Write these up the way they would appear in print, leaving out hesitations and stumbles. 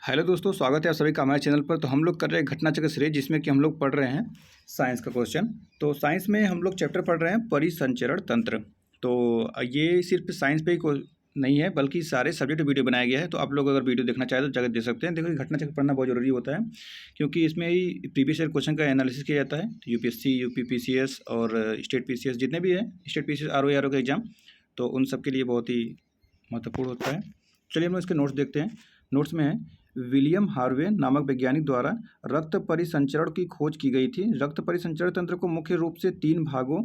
Hello दोस्तों, स्वागत है आप सभी का हमारे चैनल पर। तो हम लोग कर रहे हैं घटना चक्र सीरीज, जिसमें कि हम लोग पढ़ रहे हैं साइंस का क्वेश्चन। तो साइंस में हम लोग चैप्टर पढ़ रहे हैं परिसंचरण तंत्र। तो ये सिर्फ साइंस पे ही नहीं है, बल्कि सारे सब्जेक्ट वीडियो बनाया गया है। तो आप लोग अगर वीडियो देखना चाहें तो जगह दे सकते हैं। देखो, घटना चक्र पढ़ना बहुत जरूरी होता है, क्योंकि इसमें ही प्रीवियस ईयर क्वेश्चन का एनालिसिस किया जाता है। यूपीएससी, यूपी पीसीएस और स्टेट पीसीएस, जितने भी हैं स्टेट पीसीएस, आरओ का एग्जाम, तो उन सब के लिए बहुत ही महत्वपूर्ण होता है। चलिए हम लोग इसके नोट्स देखते हैं। नोट्स में है, विलियम हार्वे नामक वैज्ञानिक द्वारा रक्त परिसंचरण की खोज की गई थी। रक्त परिसंचरण तंत्र को मुख्य रूप से 3 भागों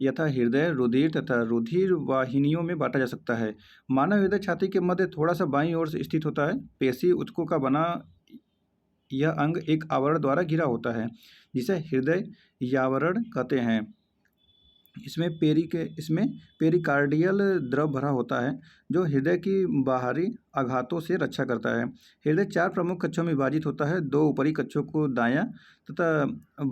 यथा हृदय, रुधिर तथा रुधिर वाहिनियों में बांटा जा सकता है। मानव हृदय छाती के मध्य थोड़ा सा बाईं ओर से स्थित होता है। पेशी ऊतकों का बना यह अंग एक आवरण द्वारा घिरा होता है, जिसे हृदय यावरण कहते हैं। इसमें पेरिकार्डियल द्रव भरा होता है, जो हृदय की बाहरी आघातों से रक्षा करता है। हृदय 4 प्रमुख कक्षों में विभाजित होता है। 2 ऊपरी कक्षों को दायां तथा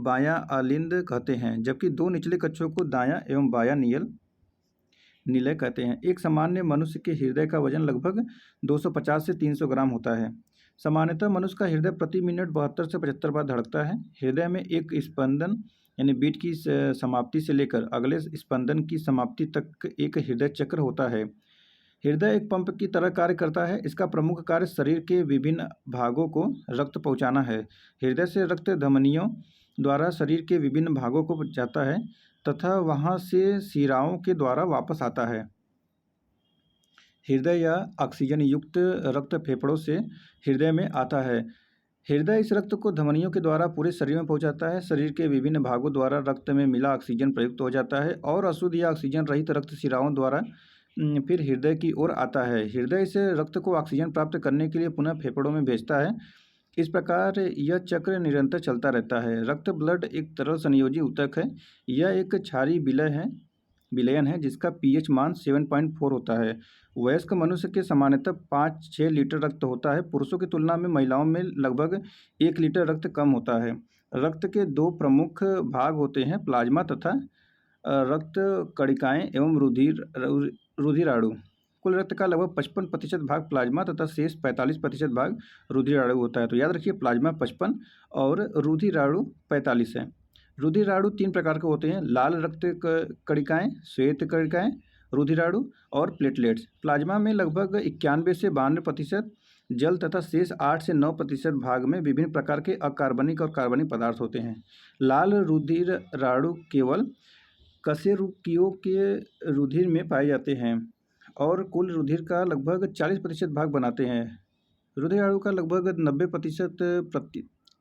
बायां आलिंद कहते हैं, जबकि 2 निचले कक्षों को दायां एवं बायां निलय कहते हैं। एक सामान्य मनुष्य के हृदय का वजन लगभग 250 से 300 ग्राम होता है। सामान्यतः मनुष्य का हृदय प्रति मिनट 72 से 75 बार धड़कता है। हृदय में एक स्पंदन यानी बीट की समाप्ति से लेकर अगले स्पंदन की समाप्ति तक एक हृदय चक्र होता है। हृदय एक पंप की तरह कार्य करता है। इसका प्रमुख कार्य शरीर के विभिन्न भागों को रक्त पहुंचाना है। हृदय से रक्त धमनियों द्वारा शरीर के विभिन्न भागों को जाता है तथा वहां से शिराओं के द्वारा वापस आता है। हृदय या ऑक्सीजन युक्त रक्त फेफड़ों से हृदय में आता है। हृदय इस रक्त को धमनियों के द्वारा पूरे शरीर में पहुंचाता है। शरीर के विभिन्न भागों द्वारा रक्त में मिला ऑक्सीजन प्रयुक्त हो जाता है और अशुद्ध या ऑक्सीजन रहित रक्त शिराओं द्वारा फिर हृदय की ओर आता है। हृदय इस रक्त को ऑक्सीजन प्राप्त करने के लिए पुनः फेफड़ों में भेजता है। इस प्रकार यह चक्र निरंतर चलता रहता है। रक्त ब्लड एक तरल संयोजी ऊतक है। यह एक क्षारीय विलयन है जिसका पीएच मान 7.4 होता है। वयस्क मनुष्य के सामान्यतः 5-6 लीटर रक्त होता है। पुरुषों की तुलना में महिलाओं में लगभग 1 लीटर रक्त कम होता है। रक्त के 2 प्रमुख भाग होते हैं, प्लाज्मा तथा रक्त कणिकाएं एवं रुधिराणु। कुल रक्त का लगभग 55% भाग प्लाज्मा तथा शेष 45% भाग रुधिराणु होता है। तो याद रखिए, प्लाज्मा 55 और रुधिराणु 45 है। रुधिराणु 3 प्रकार के होते हैं, लाल रक्त कणिकाएं, श्वेत कणिकाएं, रुधिराणु और प्लेटलेट्स। प्लाज्मा में लगभग 91 से 92% जल तथा शेष 8 से 9% भाग में विभिन्न प्रकार के अकार्बनिक और कार्बनिक पदार्थ होते हैं। लाल रुधिराणु केवल कशेरुकियों के रुधिर में पाए जाते हैं और कुल रुधिर का लगभग 40% भाग बनाते हैं। रुधिराणु का लगभग 90%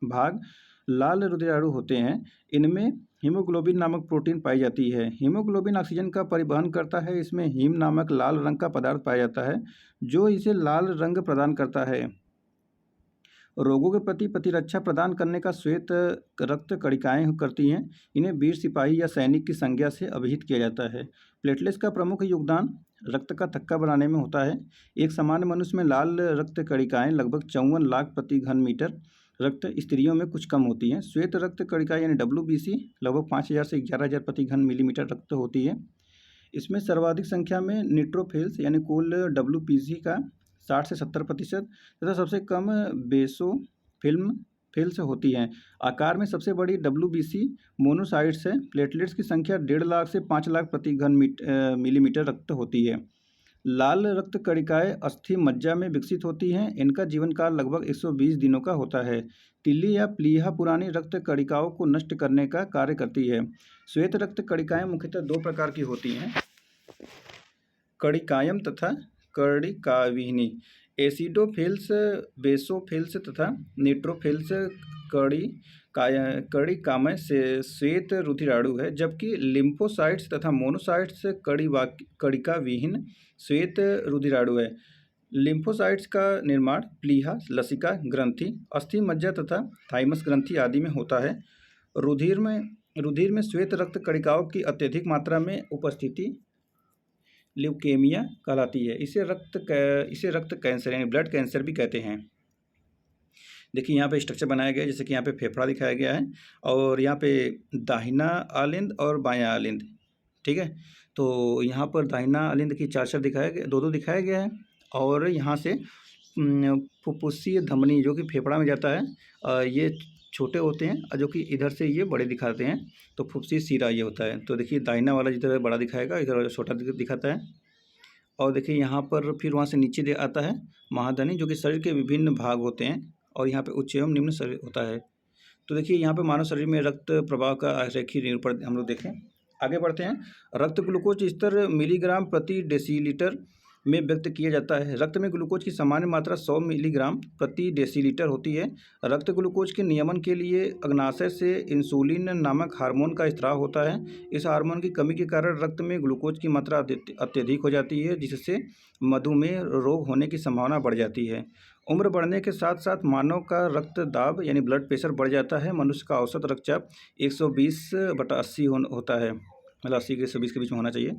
भाग लाल रुधिराणु होते हैं। इनमें हीमोग्लोबिन नामक प्रोटीन पाई जाती है। हीमोग्लोबिन ऑक्सीजन का परिवहन करता है। इसमें हीम नामक लाल रंग का पदार्थ पाया जाता है, जो इसे लाल रंग प्रदान करता है। रोगों के प्रति प्रतिरक्षा प्रदान करने का श्वेत रक्त कणिकाएं करती हैं। इन्हें वीर सिपाही या सैनिक की संज्ञा से अभिहित किया जाता है। प्लेटलेट्स का प्रमुख योगदान रक्त का थक्का बनाने में होता है। एक सामान्य मनुष्य में लाल रक्त कणिकाएं लगभग 54 लाख प्रति घन मीटर रक्त, स्त्रियों में कुछ कम होती हैं। श्वेत रक्त कणिकाएं यानी WBC लगभग 5000 से 11000 प्रति घन मिलीमीटर रक्त होती है। इसमें सर्वाधिक संख्या में न्यूट्रोफिल्स यानी कुल WBC का 60 से 70% तथा सबसे कम बेसोफिल्स होती हैं। आकार में सबसे बड़ी WBC मोनोसाइट्स है। प्लेटलेट्स की संख्या 1.5 लाख से 5 लाख प्रति घन मिलीमीटर रक्त होती है। लाल रक्त कणिकाएं अस्थि मज्जा में विकसित होती हैं। इनका जीवन काल लगभग 120 दिनों का होता है। तिल्ली या प्लीहा पुरानी रक्त कणिकाओं को नष्ट करने का कार्य करती है। श्वेत रक्त कणिकाएं मुख्यतः 2 प्रकार की होती हैं, कणिकायम तथा कणिकाविहीनी। एसिडोफिल्स, बेसोफिल्स तथा न्यूट्रोफिल्स कणिकामय से श्वेत रुधिराणु है, जबकि लिम्फोसाइट्स तथा मोनोसाइट्स कणिका विहीन श्वेत रुधिराणु है। लिम्फोसाइट्स का निर्माण प्लीहा, लसिका ग्रंथि, अस्थि मज्जा तथा थाइमस ग्रंथि आदि में होता है। रुधिर में श्वेत रक्त कणिकाओं की अत्यधिक मात्रा में उपस्थिति ल्यूकेमिया कहलाती है। इसे रक्त कैंसर यानी ब्लड कैंसर भी कहते हैं। देखिए, यहाँ पे स्ट्रक्चर बनाया गया है, जैसे कि यहाँ पे फेफड़ा दिखाया गया है और यहाँ पे दाहिना आलिंद और बायां आलिंद, ठीक है। तो यहाँ पर दाहिना आलिंद की 4 दिखाया गया, 2-2 दिखाया गया है और यहाँ से फुफ्फुसीय धमनी जो कि फेफड़ा में जाता है, ये छोटे होते हैं और जो कि इधर से ये बड़े दिखाते हैं, तो फुफ्फुसीय शिरा ये होता है। तो देखिए दाहिना वाला जिधर बड़ा दिखाएगा, इधर वाला छोटा दिखाता है। और देखिए यहाँ पर फिर वहाँ से नीचे दे आता है महाधनी, जो कि शरीर के विभिन्न भाग होते हैं, और यहाँ पे उच्च एवं निम्न शरीर होता है। तो देखिए यहाँ पे मानव शरीर में रक्त प्रवाह का आरेखीय निरूपण हम लोग देखें। आगे बढ़ते हैं। रक्त ग्लूकोज स्तर मिलीग्राम प्रति डेसीलीटर में व्यक्त किया जाता है। रक्त में ग्लूकोज की सामान्य मात्रा 100 मिलीग्राम प्रति डेसीलीटर होती है। रक्त ग्लूकोज के नियमन के लिए अग्नाशय से इंसुलिन नामक हार्मोन का स्राव होता है। इस हार्मोन की कमी के कारण रक्त में ग्लूकोज की मात्रा अत्यधिक हो जाती है, जिससे मधुमेह रोग होने की संभावना बढ़ जाती है। उम्र बढ़ने के साथ साथ मानव का रक्त दाब यानी ब्लड प्रेशर बढ़ जाता है। मनुष्य का औसत रक्तचाप 120/80 होता है, मतलब 80 के 120 के बीच में होना चाहिए।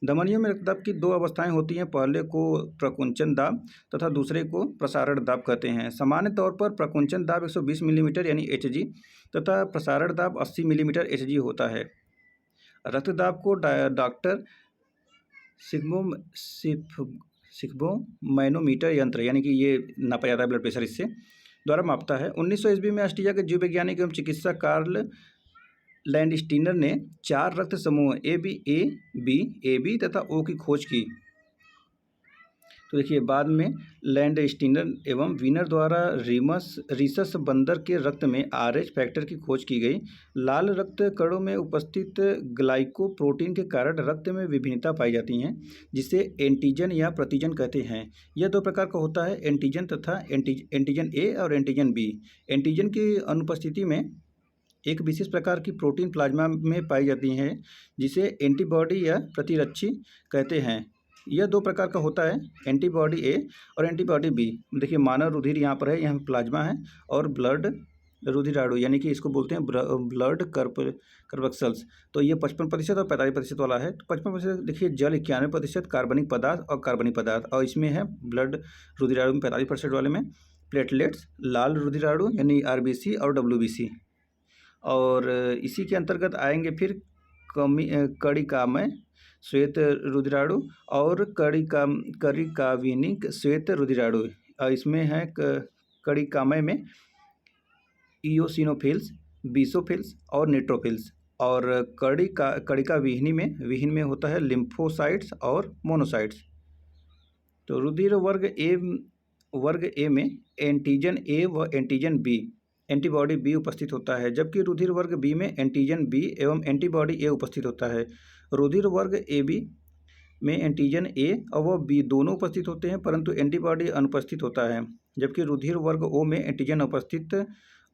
धमनियों में रक्तदाब की 2 अवस्थाएं होती हैं। पहले को प्रकुंचन दाब तथा दूसरे को प्रसारण दाब कहते हैं। सामान्य तौर पर प्रकुंचन दाब 120 मिलीमीटर यानी Hg तथा प्रसारण दाब 80 मिलीमीटर Hg होता है। रक्तदाब को डॉक्टर सिग्मोमैनोमीटर यंत्र, यानी कि ये नापा जाता है ब्लड प्रेशर इससे, द्वारा मापता है। 1900 ईस्वी में ऑस्ट्रिया के जीव वैज्ञानिक एवं चिकित्सक कार्ल लैंडस्टीनर ने 4 रक्त समूह ए बी तथा ओ की खोज की। तो देखिए बाद में लैंडस्टीनर एवं वीनर द्वारा रीसस बंदर के रक्त में RH फैक्टर की खोज की गई। लाल रक्त कणों में उपस्थित ग्लाइकोप्रोटीन के कारण रक्त में विभिन्नता पाई जाती हैं, जिसे एंटीजन या प्रतिजन कहते हैं। यह 2 प्रकार का होता है, एंटीजन तथा एंटीजन ए और एंटीजन बी। एंटीजन की अनुपस्थिति में एक विशेष प्रकार की प्रोटीन प्लाज्मा में पाई जाती है, जिसे एंटीबॉडी या प्रतिरक्षी कहते हैं। यह 2 प्रकार का होता है, एंटीबॉडी ए और एंटीबॉडी बी। देखिए मानव रुधिर यहाँ पर है, यहाँ प्लाज्मा है, और ब्लड रुधिराणु यानी कि इसको बोलते हैं ब्लड कर्पस्कल्स। तो ये 55% और 45% वाला है। तो 55% देखिए जल, 91% कार्बनिक पदार्थ और कार्बनिक पदार्थ, और इसमें है ब्लड रुधिराणु में 45% वाले में प्लेटलेट्स, लाल रुधिराणु यानी RBC और WBC। और इसी के अंतर्गत आएंगे फिर कणिकामय श्वेत रुधिराणु और कणिकाविनिक श्वेत रुधिराणु। इसमें है कणिकामय में इयोसिनोफिल्स, बेसोफिल्स और न्यूट्रोफिल्स, और विहीन में होता है लिम्फोसाइट्स और मोनोसाइट्स। तो रुधिर वर्ग ए में एंटीजन ए व एंटीजन बी, एंटीबॉडी बी उपस्थित होता है, जबकि रुधिर वर्ग बी में एंटीजन बी एवं एंटीबॉडी ए उपस्थित होता है। रुधिर वर्ग ए बी में एंटीजन ए और वह बी दोनों उपस्थित होते हैं, परंतु एंटीबॉडी अनुपस्थित होता है। जबकि रुधिर वर्ग ओ में एंटीजन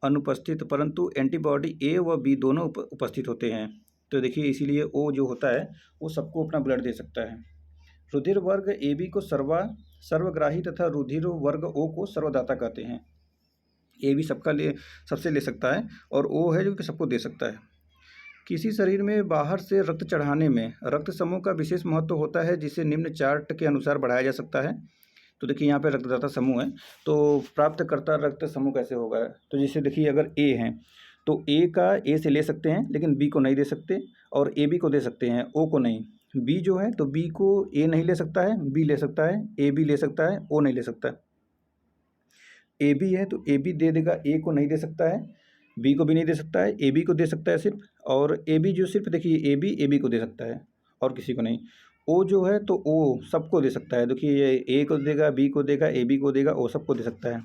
अनुपस्थित परंतु एंटीबॉडी ए व बी दोनों उपस्थित होते हैं। तो देखिए इसीलिए ओ जो होता है वो सबको अपना ब्लड दे सकता है। रुधिर वर्ग ए बी को सर्वग्राही तथा रुधिर वर्ग ओ को सर्वदाता कहते हैं। ए भी सबसे ले सकता है, और ओ है जो कि सबको दे सकता है। किसी शरीर में बाहर से रक्त चढ़ाने में रक्त समूह का विशेष महत्व होता है, जिसे निम्न चार्ट के अनुसार बढ़ाया जा सकता है। तो देखिए यहाँ पे रक्तदाता समूह है, तो प्राप्तकर्ता रक्त समूह कैसे होगा। तो जैसे देखिए अगर ए है तो ए का ए से ले सकते हैं, लेकिन बी को नहीं दे सकते, और ए बी को दे सकते हैं, ओ को नहीं। बी जो है तो बी को ए नहीं ले सकता है, बी ले सकता है, ए बी ले सकता है, ओ नहीं ले सकता है। ए बी है तो ए बी दे देगा, ए को नहीं दे सकता है, बी को भी नहीं दे सकता है, ए बी को दे सकता है सिर्फ, और ए बी जो सिर्फ देखिए ए बी को दे सकता है और किसी को नहीं। ओ जो है तो ओ सबको दे सकता है, देखिए ये ए को देगा, बी को देगा, ए बी को देगा, ओ सबको दे सकता है।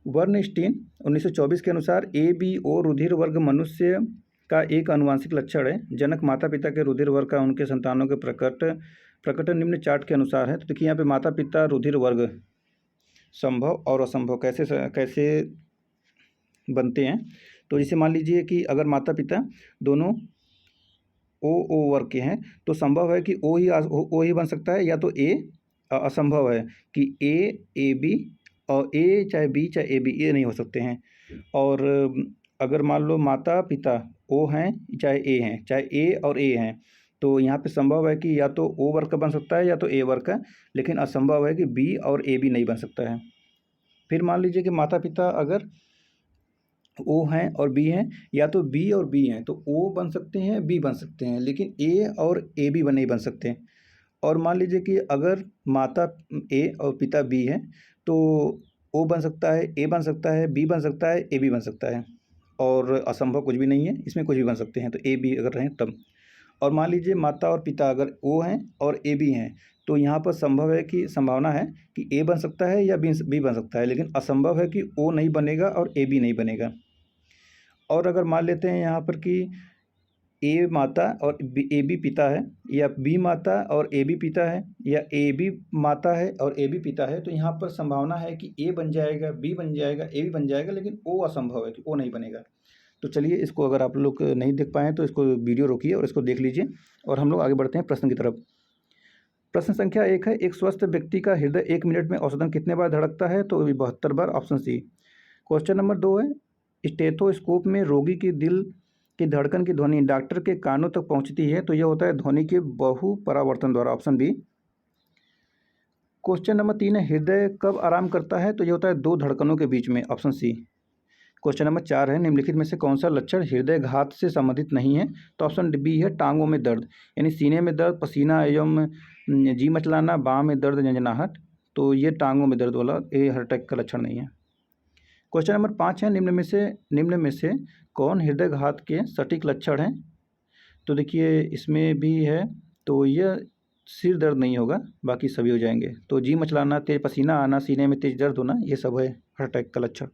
बर्नस्टीन 1924 के अनुसार ए बी ओ रुधिर वर्ग मनुष्य का एक आनुवंशिक लक्षण है। जनक माता पिता के रुधिर वर्ग का उनके संतानों के प्रकटन निम्न चार्ट के अनुसार है। तो देखिए यहाँ पे माता पिता रुधिर वर्ग संभव और असंभव कैसे बनते हैं। तो जैसे मान लीजिए कि अगर माता पिता दोनों ओ वर्ग के हैं तो संभव है कि ओ ही बन सकता है, या तो ए असंभव है कि ए बी, और ए चाहे बी चाहे ए बी, ये नहीं हो सकते हैं। और अगर मान लो माता पिता ओ हैं चाहे ए हैं, चाहे ए और ए हैं, तो यहाँ पे संभव है कि या तो ओ वर्ग का बन सकता है या तो ए वर्ग का, लेकिन असंभव है कि बी और ए बी नहीं बन सकता है। फिर मान लीजिए कि माता पिता अगर ओ हैं और बी हैं, या तो बी और बी हैं तो ओ बन सकते हैं, बी बन सकते हैं, लेकिन ए और ए बी नहीं बन सकते हैं। और मान लीजिए कि अगर माता ए और पिता बी है तो ओ बन सकता है, ए बन सकता है, बी बन सकता है, ए बी बन सकता है, और असंभव कुछ भी नहीं है, इसमें कुछ भी बन सकते हैं। तो ए बी अगर रहें तब। और मान लीजिए माता और पिता अगर ओ हैं और ए बी हैं, तो यहाँ पर संभावना है कि ए बन सकता है या बी बन सकता है, लेकिन असंभव है कि ओ नहीं बनेगा और ए बी नहीं बनेगा। और अगर मान लेते हैं यहाँ पर कि ए माता और ए बी पिता है, या बी माता और ए बी पिता है, या ए बी माता है और ए बी पिता है, तो यहाँ पर संभावना है कि ए बन जाएगा, बी बन जाएगा, ए बी बन जाएगा, लेकिन ओ असंभव है कि ओ नहीं बनेगा। तो चलिए, इसको अगर आप लोग नहीं देख पाएँ तो इसको वीडियो रोकिए और इसको देख लीजिए, और हम लोग आगे बढ़ते हैं प्रश्न की तरफ। प्रश्न संख्या 1 है, एक स्वस्थ व्यक्ति का हृदय 1 मिनट में औसतन कितने बार धड़कता है? तो 72 बार, ऑप्शन सी। क्वेश्चन नंबर 2 है, स्टेथोस्कोप में रोगी की दिल की धड़कन की ध्वनि डॉक्टर के कानों तक पहुंचती है, तो यह होता है ध्वनि के बहु परावर्तन द्वारा, ऑप्शन बी। क्वेश्चन नंबर 3 है, हृदय कब आराम करता है? तो यह होता है 2 धड़कनों के बीच में, ऑप्शन सी। क्वेश्चन नंबर 4 है, निम्नलिखित में से कौन सा लक्षण हृदय घात से संबंधित नहीं है? तो ऑप्शन बी है टांगों में दर्द, यानी सीने में दर्द, पसीना एवं जी मचलाना, बाह में दर्द, झंझनाहट। तो ये टांगों में दर्द वाला ये हार्ट अटैक का लक्षण नहीं है। क्वेश्चन नंबर 5 है, निम्न में से कौन हृदय घात के सटीक लक्षण हैं? तो देखिए, इसमें भी है, तो यह सिर दर्द नहीं होगा, बाकी सभी हो जाएंगे। तो जी मचलाना, तेज पसीना आना, सीने में तेज दर्द होना, ये सब है हार्ट अटैक का लक्षण।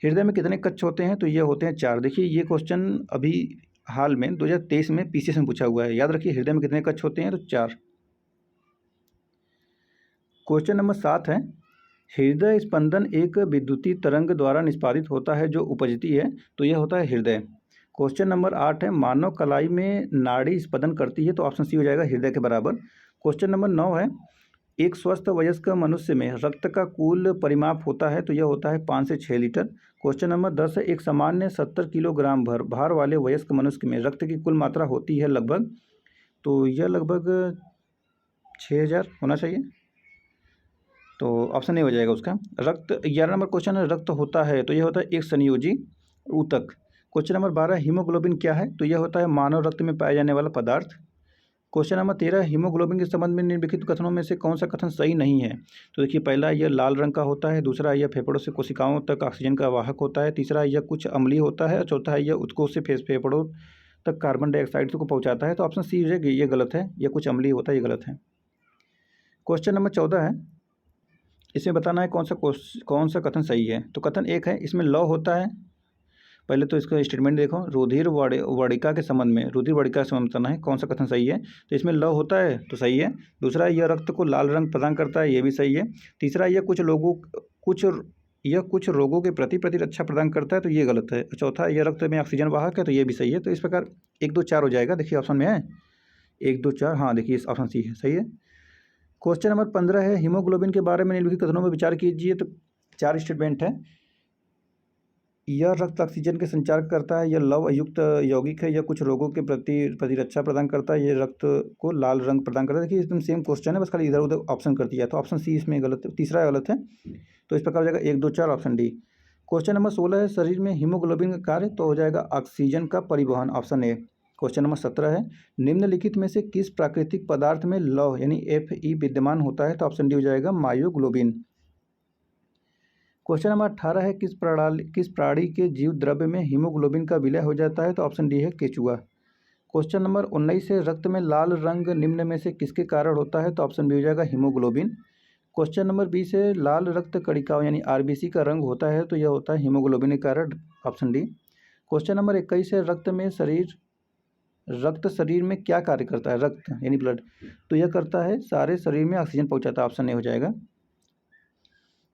हृदय में कितने कक्ष होते हैं? तो ये होते हैं 4। देखिए, ये क्वेश्चन अभी हाल में 2023 में पीसीएस में पूछा हुआ है, याद रखिए हृदय में कितने कक्ष होते हैं? तो 4। क्वेश्चन नंबर 7 है, हृदय स्पंदन एक विद्युतीय तरंग द्वारा निष्पादित होता है जो उपजती है, तो यह होता है हृदय। क्वेश्चन नंबर 8 है, मानव कलाई में नाड़ी स्पंदन करती है, तो ऑप्शन सी हो जाएगा हृदय के बराबर। क्वेश्चन नंबर 9 है, एक स्वस्थ वयस्क मनुष्य में रक्त का कुल परिमाप होता है, तो यह होता है 5 से 6 लीटर। क्वेश्चन नंबर 10 है, एक सामान्य 70 किलोग्राम भार वाले वयस्क मनुष्य में रक्त की कुल मात्रा होती है लगभग, तो यह लगभग 6000 होना चाहिए, तो ऑप्शन नहीं हो जाएगा उसका। रक्त 11 नंबर क्वेश्चन है, रक्त होता है, तो यह होता है एक संयोजी ऊतक। क्वेश्चन नंबर 12, हीमोग्लोबिन क्या है? तो यह होता है मानव रक्त में पाया जाने वाला पदार्थ। क्वेश्चन नंबर 13, हीमोग्लोबिन के संबंध में निम्नलिखित कथनों में से कौन सा कथन सही नहीं है? तो देखिए, पहला, यह लाल रंग का होता है, दूसरा, यह फेफड़ों से कोशिकाओं तक ऑक्सीजन का वाहक होता है, तीसरा, यह कुछ अम्लीय होता है, और चौथा है, यह उत्कोच से फेफड़ों तक कार्बन डाइऑक्साइड को पहुँचाता है। तो ऑप्शन सी ये गलत है, यह कुछ अम्लीय होता है, ये गलत है। क्वेश्चन नंबर 14 है, इसमें बताना है कौन सा कथन सही है। तो कथन 1 है, इसमें लौ होता है। पहले तो इसका स्टेटमेंट देखो, रुधिर वाड़िका के संबंध में, रुधिर वाड़िका के संबंध बताना है कौन सा कथन सही है। तो इसमें लौ होता है, तो सही है। दूसरा, यह रक्त को लाल रंग प्रदान करता है, ये भी सही है। तीसरा, यह कुछ रोगों के प्रति प्रतिरक्षा प्रदान करता है, तो ये गलत है। चौथा, यह रक्त में ऑक्सीजन वाहक है, तो ये भी सही है। तो इस प्रकार 1 2 4 हो जाएगा। देखिए ऑप्शन में है 1 2 4, हाँ देखिए ऑप्शन सी है, सही है। क्वेश्चन नंबर 15 है, हीमोग्लोबिन के बारे में निम्नलिखित कथनों में विचार कीजिए। तो 4 स्टेटमेंट है, यह रक्त ऑक्सीजन के संचार करता है, यह लवण युक्त यौगिक है, यह कुछ रोगों के प्रति प्रतिरक्षा प्रदान करता है, यह रक्त को लाल रंग प्रदान करता है। देखिए, एकदम सेम क्वेश्चन है, बस खाली इधर उधर ऑप्शन कर दिया, तो ऑप्शन सी इसमें गलत, तीसरा गलत है। तो इस प्रकार हो जाएगा 1 2 4, ऑप्शन डी। क्वेश्चन नंबर 16 है, शरीर में हीमोग्लोबिन का कार्य, तो हो जाएगा ऑक्सीजन का परिवहन, ऑप्शन ए। क्वेश्चन नंबर 17 है, निम्नलिखित में से किस प्राकृतिक पदार्थ में लौह यानी Fe विद्यमान होता है? तो ऑप्शन डी हो जाएगा मायोग्लोबिन। क्वेश्चन नंबर 18 है, किस प्राणी के जीव द्रव्य में हीमोग्लोबिन का विलय हो जाता है? तो ऑप्शन डी है केचुआ। क्वेश्चन नंबर 19 है, रक्त में लाल रंग निम्न में से किसके कारण होता है? तो ऑप्शन बी हो जाएगा हीमोग्लोबिन। क्वेश्चन नंबर 20 है, लाल रक्त कणिकाओं यानी आरबीसी का रंग होता है, तो यह होता है हीमोग्लोबिन के कारण, ऑप्शन डी। क्वेश्चन नंबर 21 है, रक्त शरीर में क्या कार्य करता है? रक्त यानी ब्लड, तो यह करता है सारे शरीर में ऑक्सीजन पहुंचाता है, ऑप्शन ए हो जाएगा।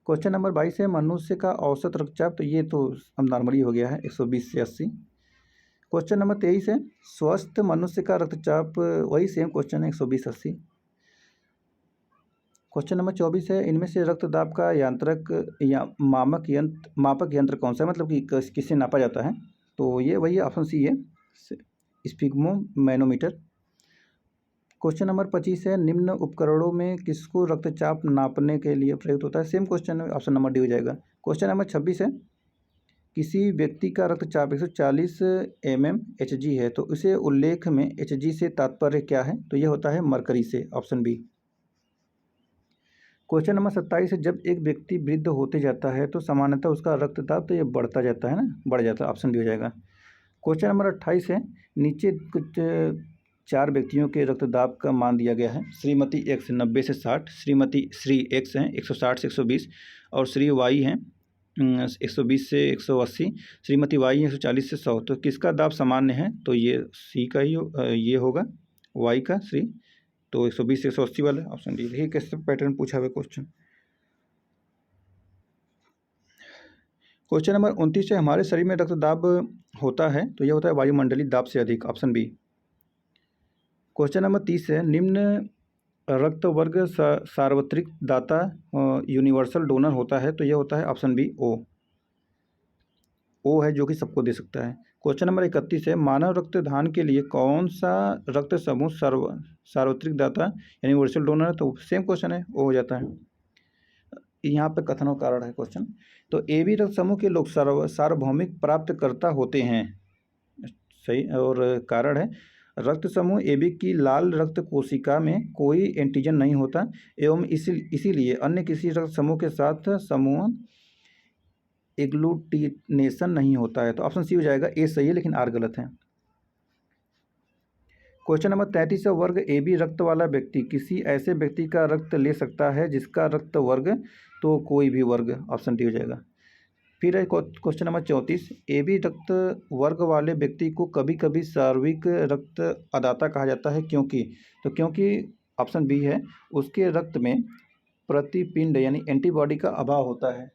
क्वेश्चन नंबर 22 है, मनुष्य का औसत रक्तचाप, तो ये तो अब नॉर्मली हो गया है 120 से 80। क्वेश्चन नंबर 23 है, स्वस्थ मनुष्य का रक्तचाप, वही सेम क्वेश्चन है 120-80। क्वेश्चन नंबर 24 है, इनमें से रक्तदाब का यांत्रक या मापक यंत्र कौन सा है? मतलब कि किससे नापा जाता है? तो ये वही ऑप्शन सी है, स्फिग्मोमैनोमीटर। क्वेश्चन नंबर 25 है, निम्न उपकरणों में किसको रक्तचाप नापने के लिए प्रयुक्त होता है? सेम क्वेश्चन है, ऑप्शन नंबर डी हो जाएगा। क्वेश्चन नंबर 26 है, किसी व्यक्ति का रक्तचाप 140 mmHg है तो इसे उल्लेख में Hg से तात्पर्य क्या है? तो यह होता है मरकरी से, ऑप्शन बी। क्वेश्चन नंबर 27 है, जब एक व्यक्ति वृद्ध होते जाता है तो सामान्यतः उसका रक्तचाप तो ये बढ़ता जाता है ना, बढ़ जाता है, ऑप्शन डी हो जाएगा। क्वेश्चन नंबर 28 है, नीचे कुछ 4 व्यक्तियों के रक्तदाब का मान दिया गया है। श्रीमती एक्स 90 से 60, श्रीमती श्री एक्स हैं 160 से 120 और श्री वाई हैं 120 से 180, श्रीमती वाई 140 से 100। तो किसका दाब सामान्य है? तो ये सी का ही ये होगा, वाई का, श्री। तो 120 से 180 वाला, ऑप्शन डी। देखिए कैसे पैटर्न पूछा हुआ क्वेश्चन। क्वेश्चन नंबर 29 है, हमारे शरीर में रक्तदाब होता है तो यह होता है वायुमंडलीय दाब से अधिक, ऑप्शन बी। क्वेश्चन नंबर 30 है, निम्न रक्त वर्ग सार्वत्रिक दाता यूनिवर्सल डोनर होता है तो यह होता है ऑप्शन बी, ओ है जो कि सबको दे सकता है। क्वेश्चन नंबर 31 है, मानव रक्तदान के लिए कौन सा रक्त समूह सार्वत्रिक दाता यूनिवर्सल डोनर है? तो सेम क्वेश्चन है, ओ हो जाता है। यहाँ पे कथन और कारण है क्वेश्चन। तो ए बी रक्त समूह के लोग सार्वभौमिक प्राप्तकर्ता होते हैं, सही। और कारण है, रक्त समूह ए बी की लाल रक्त कोशिका में कोई एंटीजन नहीं होता एवं इसीलिए अन्य किसी रक्त समूह के साथ समूह एग्लूटिनेशन नहीं होता है। तो ऑप्शन सी हो जाएगा, ए सही है लेकिन आर गलत है। क्वेश्चन नंबर 33 है, वर्ग ए बी रक्त वाला व्यक्ति किसी ऐसे व्यक्ति का रक्त ले सकता है जिसका रक्त वर्ग, तो कोई भी वर्ग, ऑप्शन डी हो जाएगा। फिर है क्वेश्चन नंबर 34, ए बी रक्त वर्ग वाले व्यक्ति को कभी कभी सार्विक रक्त अदाता कहा जाता है, क्योंकि ऑप्शन बी है, उसके रक्त में प्रतिपिंड यानी एंटीबॉडी का अभाव होता है।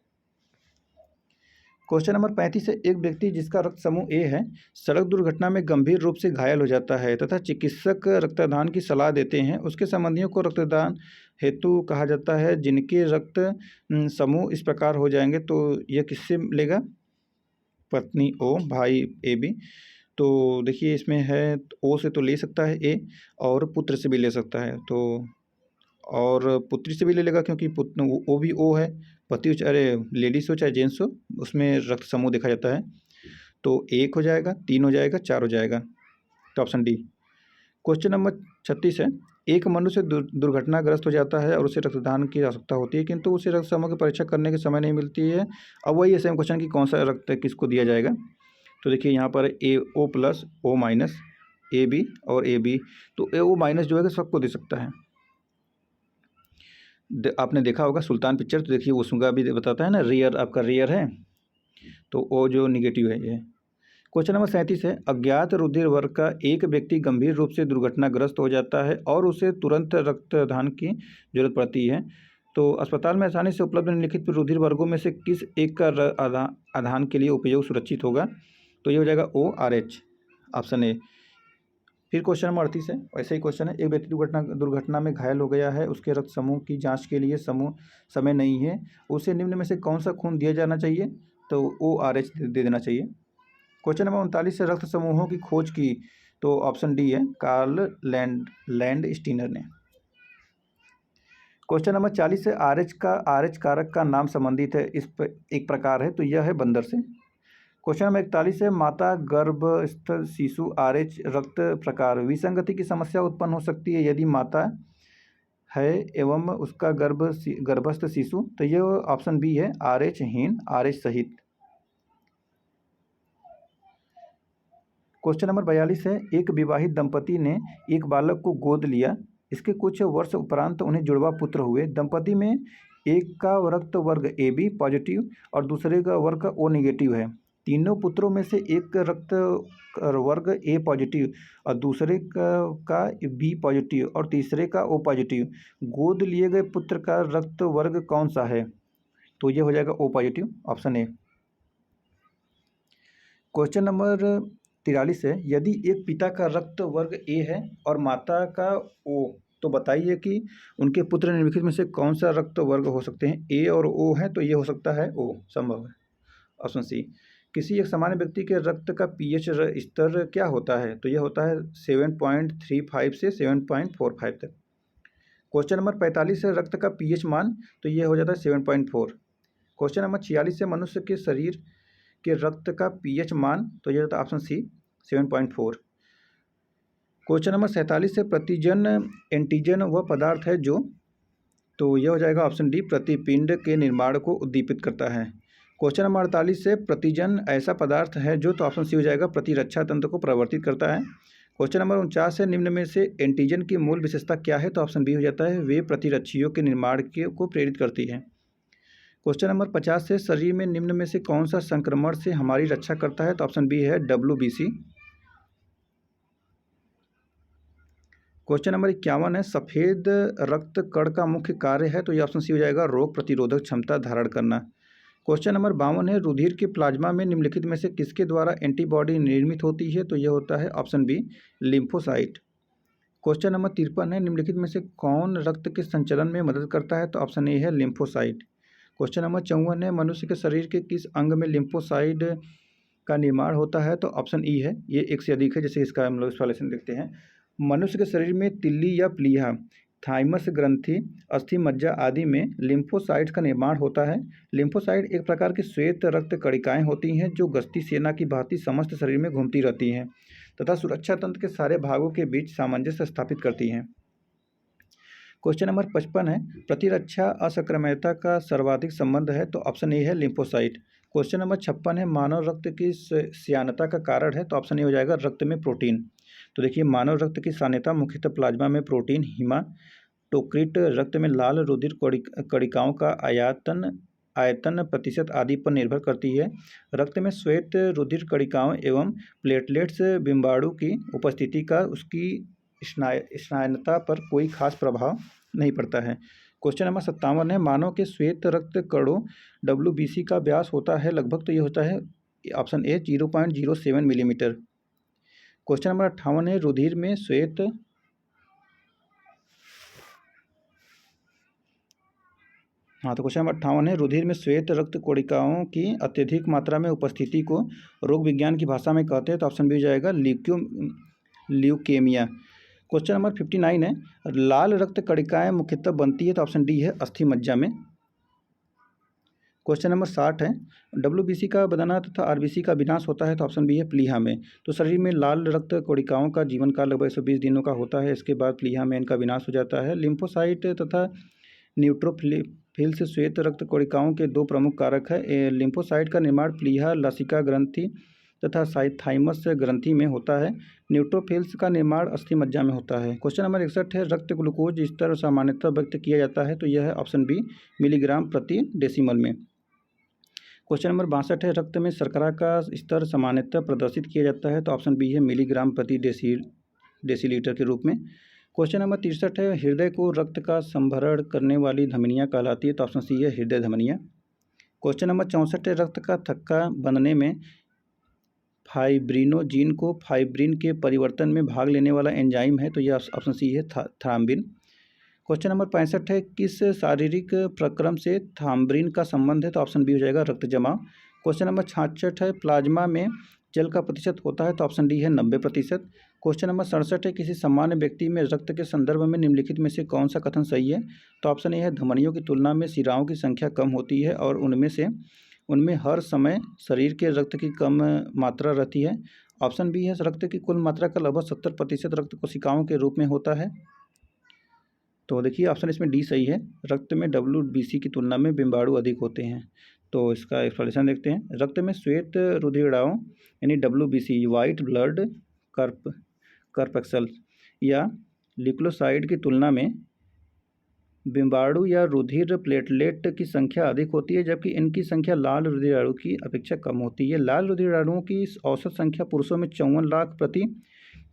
क्वेश्चन नंबर 35 है, एक व्यक्ति जिसका रक्त समूह ए है सड़क दुर्घटना में गंभीर रूप से घायल हो जाता है तथा चिकित्सक रक्तदान की सलाह देते हैं, उसके संबंधियों को रक्तदान हेतु कहा जाता है जिनके रक्त समूह इस प्रकार हो जाएंगे। तो यह किससे लेगा? पत्नी ओ, भाई ए बी। तो देखिए इसमें है, ओ से तो ले सकता है ए, और पुत्र से भी ले सकता है, तो और पुत्री से भी ले लेगा क्योंकि पुत्र ओ भी ओ है, पति अरे लेडीज हो चाहे जेंट्स हो उसमें रक्त समूह देखा जाता है। तो 1 हो जाएगा, 3 हो जाएगा, 4 हो जाएगा, तो ऑप्शन डी। क्वेश्चन नंबर 36 है, एक मनुष्य दुर्घटनाग्रस्त हो जाता है और उसे रक्तदान की आवश्यकता होती है किंतु उसे रक्त समूह की परीक्षा करने के समय नहीं मिलती है। अब वही सेम क्वेश्चन कि कौन सा रक्त किसको दिया जाएगा। तो देखिए यहाँ पर A O plus O minus A B और ए बी, तो ए ओ माइनस जो है सबको दे सकता है। आपने देखा होगा सुल्तान पिक्चर, तो देखिए उसका भी बताता है ना, रेयर आपका रेयर है, तो ओ जो निगेटिव है ये। क्वेश्चन नंबर 37 है, अज्ञात रुधिर वर्ग का एक व्यक्ति गंभीर रूप से दुर्घटनाग्रस्त हो जाता है और उसे तुरंत रक्तदान की जरूरत पड़ती है, तो अस्पताल में आसानी से उपलब्ध निम्नलिखित रुधिर वर्गों में से किस एक का आधान के लिए उपयोग सुरक्षित होगा? तो ये हो जाएगा O R H, option A. फिर क्वेश्चन नंबर 38 है, वैसे ही क्वेश्चन है, एक व्यक्ति दुर्घटना में घायल हो गया है, उसके रक्त समूह की जांच के लिए समय नहीं है, उसे निम्न में से कौन सा खून दिया जाना चाहिए? तो ओ आर एच दे देना चाहिए। क्वेश्चन नंबर 39 से रक्त समूहों की खोज की, तो ऑप्शन डी है, कार्ल लैंड स्टीनर ने। क्वेश्चन नंबर 40 से आर एच कारक का नाम संबंधित है इस पर एक प्रकार है, तो यह है बंदर से। क्वेश्चन नंबर 41 है, माता गर्भस्थ शिशु आर एच रक्त प्रकार विसंगति की समस्या उत्पन्न हो सकती है यदि माता है एवं उसका गर्भस्थ शिशु, तो यह ऑप्शन बी है, आर एच हीन आर एच सहित। क्वेश्चन नंबर 42 है, एक विवाहित दंपति ने एक बालक को गोद लिया, इसके कुछ वर्ष उपरांत उन्हें जुड़वा पुत्र हुए। दंपति में एक का रक्त वर्ग ए बी पॉजिटिव और दूसरे का वर्ग ओ नेगेटिव है। तीनों पुत्रों में से एक का रक्त वर्ग ए पॉजिटिव और दूसरे का बी पॉजिटिव और तीसरे का ओ पॉजिटिव। गोद लिए गए पुत्र का रक्त वर्ग कौन सा है? तो ये हो जाएगा O positive, option A. Question number 43 है, यदि एक पिता का रक्त वर्ग ए है और माता का ओ, तो बताइए कि उनके पुत्र निम्नलिखित में से कौन सा रक्त वर्ग हो सकते हैं? ए और ओ है तो ये हो सकता है ओ, संभव है, ऑप्शन सी। किसी एक सामान्य व्यक्ति के रक्त का पीएच स्तर क्या होता है? तो यह होता है 7.35 से 7.45 तक। क्वेश्चन नंबर 45 है, रक्त का पीएच मान, तो यह हो जाता है 7.4। क्वेश्चन नंबर 46 है, मनुष्य के शरीर के रक्त का pH मान, तो ये होता है ऑप्शन सी 7.4। क्वेश्चन नंबर 47 से प्रतिजन एंटीजन वह पदार्थ है जो, तो यह हो जाएगा ऑप्शन डी प्रतिपिंड के निर्माण को उद्दीपित करता है। क्वेश्चन नंबर 48 से प्रतिजन ऐसा पदार्थ है जो, तो ऑप्शन सी हो जाएगा प्रतिरक्षा तंत्र को प्रवर्तित करता है। क्वेश्चन नंबर 49 से निम्न में से एंटीजन की मूल विशेषता क्या है, तो ऑप्शन बी हो जाता है वे प्रतिरक्षियों के निर्माण को प्रेरित करती है। क्वेश्चन नंबर 50 से शरीर में निम्न में से कौन सा संक्रमण से हमारी रक्षा करता है, तो ऑप्शन बी है WBC। क्वेश्चन नंबर 51 है सफ़ेद रक्त कण का मुख्य कार्य है, तो यह ऑप्शन सी हो जाएगा रोग प्रतिरोधक क्षमता धारण करना। क्वेश्चन नंबर 52 है रुधिर के प्लाज्मा में निम्नलिखित में से किसके द्वारा एंटीबॉडी निर्मित होती है, तो यह होता है option B lymphocyte. Question number 53 है निम्नलिखित में से कौन रक्त के संचलन में मदद करता है, तो ऑप्शन ए है लिम्फोसाइट। क्वेश्चन नंबर 54 है मनुष्य के शरीर के किस अंग में लिम्फोसाइट का निर्माण होता है, तो ऑप्शन ई है, ये एक से अधिक है। जैसे इसका हम लोग एक्सप्लेनेशन देखते हैं। मनुष्य के शरीर में तिल्ली या प्लीहा, थाइमस ग्रंथि, अस्थि मज्जा आदि में लिम्फोसाइट का निर्माण होता है। लिम्फोसाइट एक प्रकार की श्वेत रक्त कणिकाएं होती हैं जो गश्ती सेना की भांति समस्त शरीर में घूमती रहती हैं तथा सुरक्षा तंत्र के सारे भागों के बीच सामंजस्य स्थापित करती हैं। क्वेश्चन नंबर 55 है प्रतिरक्षा असंक्रमणता का सर्वाधिक संबंध है, तो ऑप्शन ए है लिम्फोसाइट। क्वेश्चन नंबर 56 है मानव रक्त की श्यानता का कारण है, तो ऑप्शन ए हो जाएगा रक्त में प्रोटीन। तो देखिए मानव रक्त की श्यानता मुख्यतः प्लाज्मा में प्रोटीन हिमाटोक्रिट, रक्त में लाल रुधिर कणिकाओं का आयतन प्रतिशत आदि पर निर्भर करती है। रक्त में श्वेत रुधिर कणिकाओं एवं प्लेटलेट्स बिंबाणु की उपस्थिति का उसकी स्नायनता पर कोई खास प्रभाव नहीं पड़ता है। क्वेश्चन नंबर 57 है मानव के श्वेत रक्त कणों WBC का व्यास होता है लगभग, तो ये होता है option A 0.07 millimetre. Question number 58 है रुधिर में श्वेत तो क्वेश्चन नंबर 58 है रुधिर में श्वेत रक्त कोशिकाओं की अत्यधिक मात्रा में उपस्थिति को रोग विज्ञान की भाषा में कहते हैं, तो ऑप्शन बी हो जाएगा ल्यूकेमिया। क्वेश्चन नंबर 59 है लाल रक्त कणिकाएं मुख्यतः बनती है, तो ऑप्शन डी है अस्थि मज्जा में। क्वेश्चन नंबर 60 है WBC का बनना तथा RBC का विनाश होता है, तो ऑप्शन बी है प्लीहा में। तो शरीर में लाल रक्त कोशिकाओं का जीवन काल लगभग 120 दिनों का होता है, इसके बाद प्लीहा में इनका विनाश हो जाता है। लिम्फोसाइट तथा न्यूट्रोफिल्स श्वेत रक्त कोशिकाओं के दो प्रमुख कारक है। लिम्फोसाइट का निर्माण प्लीहा लसिका ग्रंथि तथा थाइमस ग्रंथि में होता है। न्यूट्रोफिल्स का निर्माण अस्थि मज्जा में होता है। क्वेश्चन नंबर 61 है रक्त ग्लूकोज स्तर सामान्यतः व्यक्त किया जाता है, तो यह है ऑप्शन बी मिलीग्राम प्रति डेसिमल में। क्वेश्चन नंबर 62 है रक्त में शर्करा का स्तर सामान्यतः प्रदर्शित किया जाता है, तो ऑप्शन बी है मिलीग्राम प्रति डेसीलीटर के रूप में। क्वेश्चन नंबर 63 है हृदय को रक्त का संभरण करने वाली धमनियाँ कहलाती है, तो ऑप्शन सी है हृदय धमनियाँ। क्वेश्चन नंबर 64 है रक्त का थक्का बनने में फाइब्रिनोजीन को फाइब्रिन के परिवर्तन में भाग लेने वाला एंजाइम है, तो यह ऑप्शन सी है थ्राम्बिन। क्वेश्चन नंबर 65 है किस शारीरिक प्रक्रम से थ्राम्बिन का संबंध है, तो ऑप्शन बी हो जाएगा रक्त जमाव। क्वेश्चन नंबर 66 है प्लाज्मा में जल का प्रतिशत होता है, तो ऑप्शन डी है 90%। क्वेश्चन नंबर 67 है किसी सामान्य व्यक्ति में रक्त के संदर्भ में निम्नलिखित में से कौन सा कथन सही है, तो ऑप्शन ए है धमनियों की तुलना में शिराओं की संख्या कम होती है और उनमें हर समय शरीर के रक्त की कम मात्रा रहती है। ऑप्शन बी है रक्त की कुल मात्रा का लगभग 70% रक्त कोशिकाओं के रूप में होता है। तो देखिए ऑप्शन इसमें डी सही है, रक्त में WBC की तुलना में बिंबाणु अधिक होते हैं। तो इसका एक्सप्लेनेशन देखते हैं। रक्त में श्वेत रुधिराणु यानी WBC वाइट ब्लड कर्पक्सल या लिक्लोसाइड की तुलना में बिंबाणु या रुधिर प्लेटलेट की संख्या अधिक होती है, जबकि इनकी संख्या लाल रुधिराणु की अपेक्षा कम होती है। लाल रुधिराणुओं की औसत संख्या पुरुषों में 54 लाख प्रति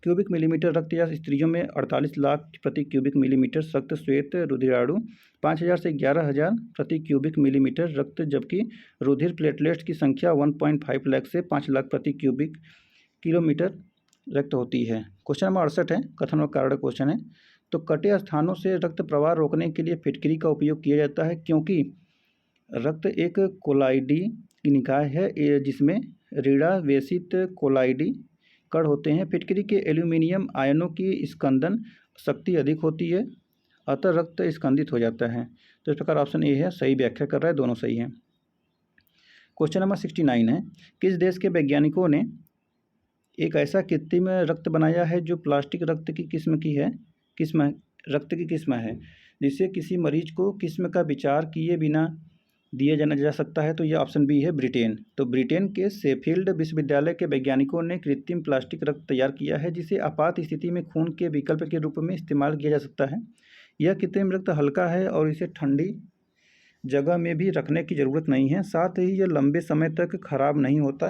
क्यूबिक मिलीमीटर रक्त या स्त्रियों में 48 लाख प्रति क्यूबिक मिलीमीटर रक्त। श्वेत रुधिराणु 5000 से 11000 प्रति क्यूबिक मिलीमीटर रक्त, जबकि रुधिर प्लेटलेट्स की संख्या 1.5 लाख से 5 लाख प्रति क्यूबिक किलोमीटर रक्त होती है। क्वेश्चन नंबर 68 है कथन और कारण क्वेश्चन है। तो कटे स्थानों से रक्त प्रवाह रोकने के लिए फिटकरी का उपयोग किया जाता है, क्योंकि रक्त एक कोलाइडी की निकाय है जिसमें ऋणावेशित कोलाइडी कण होते हैं। फिटकरी के एल्यूमिनियम आयनों की स्कंदन शक्ति अधिक होती है, अतः रक्त स्कंदित हो जाता है। तो इस प्रकार ऑप्शन ए है सही व्याख्या कर रहा है, दोनों सही हैं। क्वेश्चन नंबर 69 है, किस देश के वैज्ञानिकों ने एक ऐसा कृत्रिम रक्त बनाया है जो प्लास्टिक रक्त की किस्म है, जिससे किसी मरीज को किस्म का विचार किए बिना दिया जाना जा सकता है? तो यह ऑप्शन बी है ब्रिटेन। तो ब्रिटेन के शेफील्ड विश्वविद्यालय के वैज्ञानिकों ने कृत्रिम प्लास्टिक रक्त तैयार किया है, जिसे आपात स्थिति में खून के विकल्प के रूप में इस्तेमाल किया जा सकता है। यह कृत्रिम रक्त हल्का है और इसे ठंडी जगह में भी रखने की ज़रूरत नहीं है, साथ ही यह लंबे समय तक खराब नहीं होता।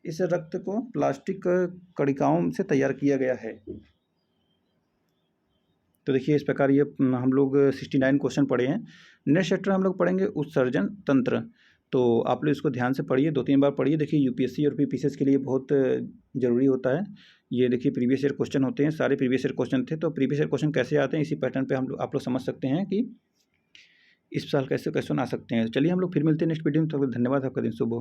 इस रक्त को प्लास्टिक कणिकाओं से तैयार किया गया है। तो देखिए इस प्रकार ये हम लोग 69 क्वेश्चन पढ़े हैं। नेक्स्ट चैप्टर हम लोग पढ़ेंगे उत्सर्जन तंत्र। तो आप लोग इसको ध्यान से पढ़िए, 2-3 बार पढ़िए। देखिए यूपीएससी और पीपीसीएस के लिए बहुत ज़रूरी होता है। ये देखिए प्रीवियस ईयर क्वेश्चन होते हैं, सारे प्रीवियस ईयर क्वेश्चन थे। तो प्रीवियस ईयर क्वेश्चन कैसे आते हैं, इसी पैटर्न पे आप लोग समझ सकते हैं कि इस साल कैसे क्वेश्चन आ सकते हैं। चलिए हम लोग फिर मिलते हैं नेक्स्ट वीडियो में। तो धन्यवाद, आपका दिन शुभ हो।